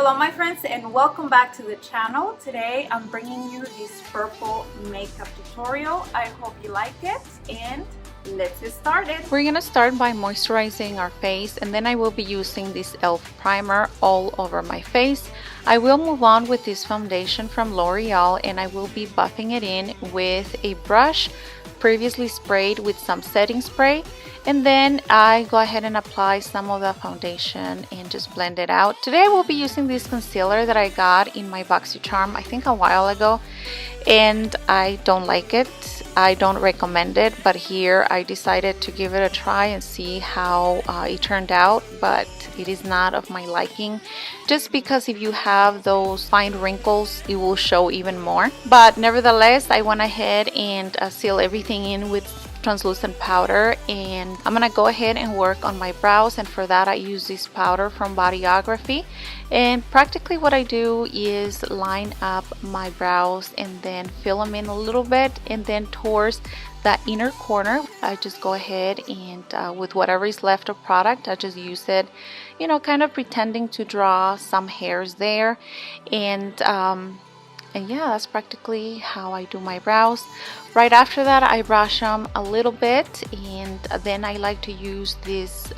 Hello my friends and welcome back to the channel. Today I'm bringing you this purple makeup tutorial. I hope you like it and let's get started. We're gonna start by moisturizing our face, and then I will be using this e.l.f. primer all over my face. I will move on with this foundation from L'Oreal, and I will be buffing it in with a brush previously sprayed with some setting spray. And then I go ahead and apply some of the foundation and just blend it out. Today I will be using this concealer that I got in my BoxyCharm I think a while ago, and I don't like it. I don't recommend it, but here I decided to give it a try and see how it turned out, but it is not of my liking, just because if you have those fine wrinkles it will show even more. But nevertheless, I went ahead and seal everything in with translucent powder, and I'm gonna go ahead and work on my brows, and for that I use this powder from Bodyography. And practically what I do is line up my brows and then fill them in a little bit, and then towards that inner corner I just go ahead and with whatever is left of product I just use it, you know, kind of pretending to draw some hairs there. And yeah, that's practically how I do my brows. Right after that, I brush them a little bit, and then I like to use this,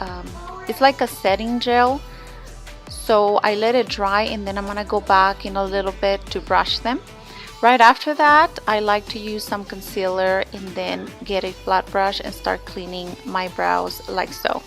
it's like a setting gel. So I let it dry, and then I'm gonna go back in a little bit to brush them. Right after that, I like to use some concealer and then get a flat brush and start cleaning my brows like so.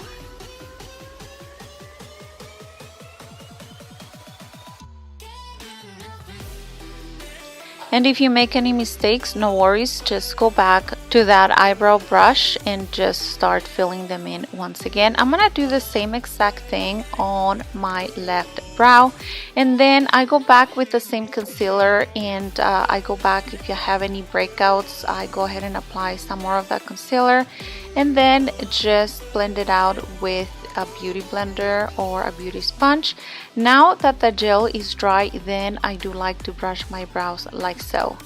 And if you make any mistakes, no worries, just go back to that eyebrow brush and just start filling them in once again. I'm gonna do the same exact thing on my left brow, and then I go back with the same concealer, and I go back, if you have any breakouts, I go ahead and apply some more of that concealer, and then just blend it out with a beauty blender or a beauty sponge. Now that the gel is dry, then I do like to brush my brows like so.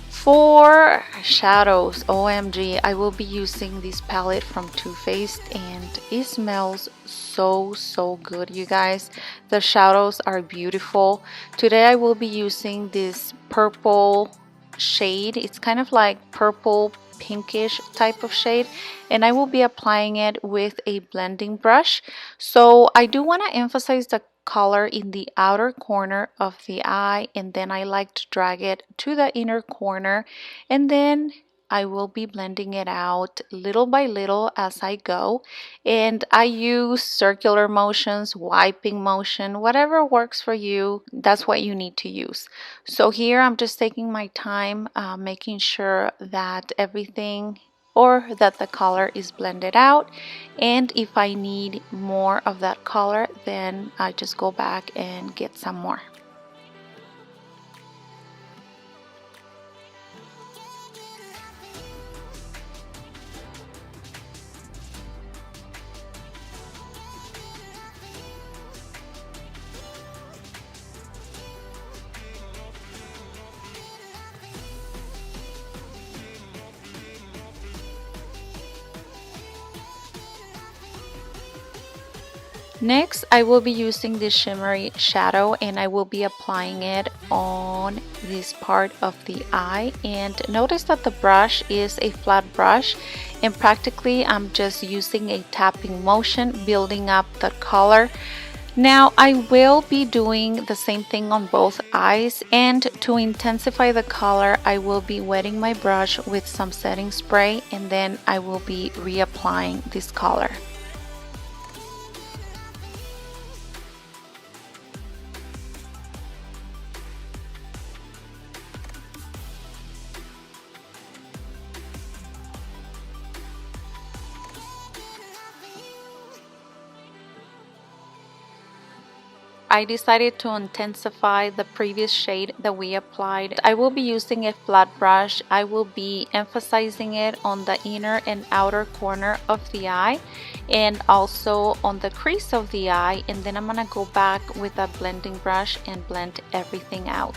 For shadows, OMG, I will be using this palette from Too Faced, and it smells so good, you guys. The shadows are beautiful. Today I will be using this purple shade. It's kind of like purple pinkish type of shade, and I will be applying it with a blending brush. So I do want to emphasize the color in the outer corner of the eye, and then I like to drag it to the inner corner, and then I will be blending it out little by little as I go. And I use circular motions, wiping motion, whatever works for you, that's what you need to use. So here I'm just taking my time, making sure that everything or that the color is blended out, and if I need more of that color, then I just go back and get some more. Next, I will be using this shimmery shadow, and I will be applying it on this part of the eye. And notice that the brush is a flat brush, and practically I'm just using a tapping motion, building up the color. Now I will be doing the same thing on both eyes, and to intensify the color I will be wetting my brush with some setting spray, and then I will be reapplying this color. I decided to intensify the previous shade that we applied. I will be using a flat brush. I will be emphasizing it on the inner and outer corner of the eye, and also on the crease of the eye, and then I'm gonna go back with a blending brush and blend everything out.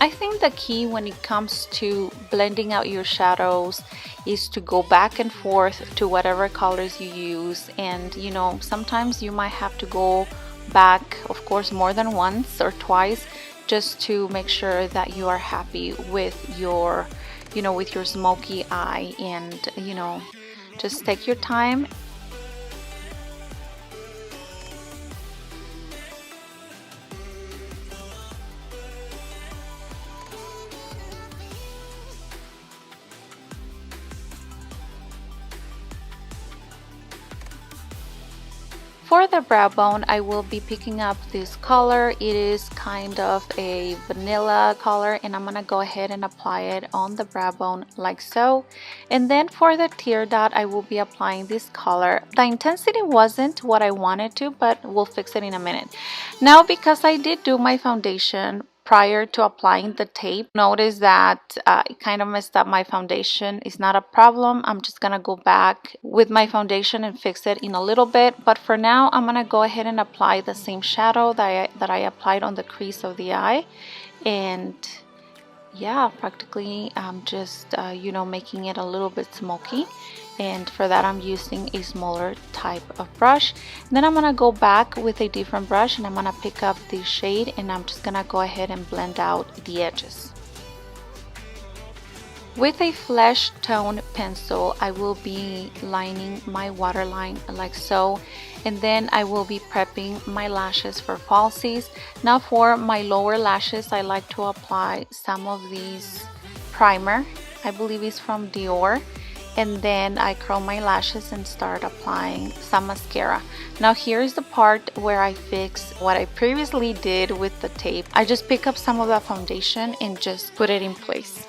I think the key when it comes to blending out your shadows is to go back and forth to whatever colors you use. And you know, sometimes you might have to go back, of course, more than once or twice, just to make sure that you are happy with your, you know, with your smoky eye. And you know, just take your time. For the brow bone, I will be picking up this color. It is kind of a vanilla color, and I'm gonna go ahead and apply it on the brow bone like so. And then for the tear dot, I will be applying this color. The intensity wasn't what I wanted to, but we'll fix it in a minute. Now, because I did do my foundation prior to applying the tape, notice that it kind of messed up my foundation. It's not a problem. I'm just gonna go back with my foundation and fix it in a little bit, but for now I'm gonna go ahead and apply the same shadow that I applied on the crease of the eye. And yeah, practically I'm just you know, making it a little bit smoky, and for that I'm using a smaller type of brush. And then I'm gonna go back with a different brush, and I'm gonna pick up this shade, and I'm just gonna go ahead and blend out the edges. With a flesh tone pencil, I will be lining my waterline like so, and then I will be prepping my lashes for falsies. Now for my lower lashes, I like to apply some of these primer. I believe it's from Dior. And then I curl my lashes and start applying some mascara. Now here is the part where I fix what I previously did with the tape. I just pick up some of the foundation and just put it in place.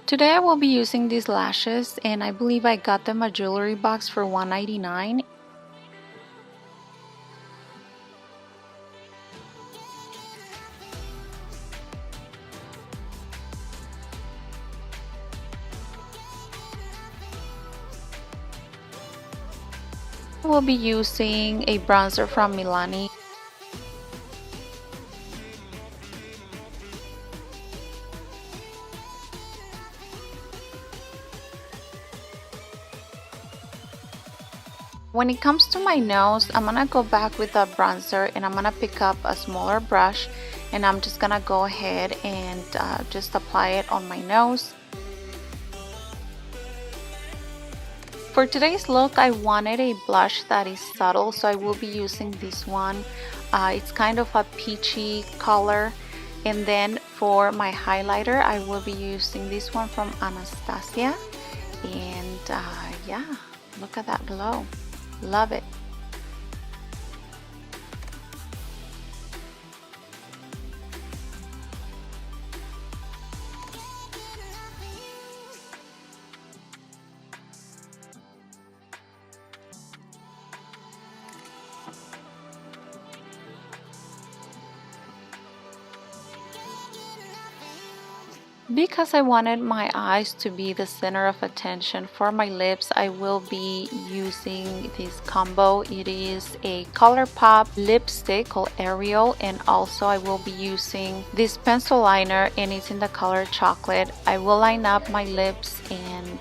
Today I will be using these lashes, and I believe I got them a jewelry box for $1.99. I will be using a bronzer from Milani. When it comes to my nose, I'm gonna go back with a bronzer, and I'm gonna pick up a smaller brush, and I'm just gonna go ahead and just apply it on my nose. For today's look, I wanted a blush that is subtle, so I will be using this one. It's kind of a peachy color. And then for my highlighter, I will be using this one from Anastasia. And yeah, look at that glow. Love it. Because I wanted my eyes to be the center of attention, for my lips I will be using this combo. It is a ColourPop lipstick called Ariel, and also I will be using this pencil liner, and it's in the color chocolate. I will line up my lips and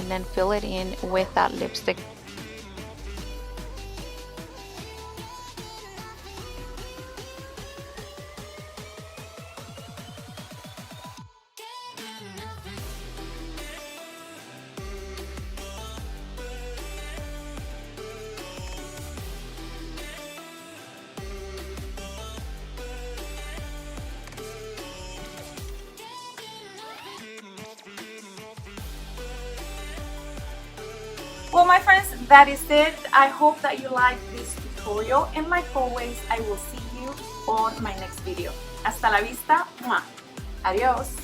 then fill it in with that lipstick. Well, my friends, that is it. I hope that you liked this tutorial, and like always, I will see you on my next video. Hasta la vista. Adiós.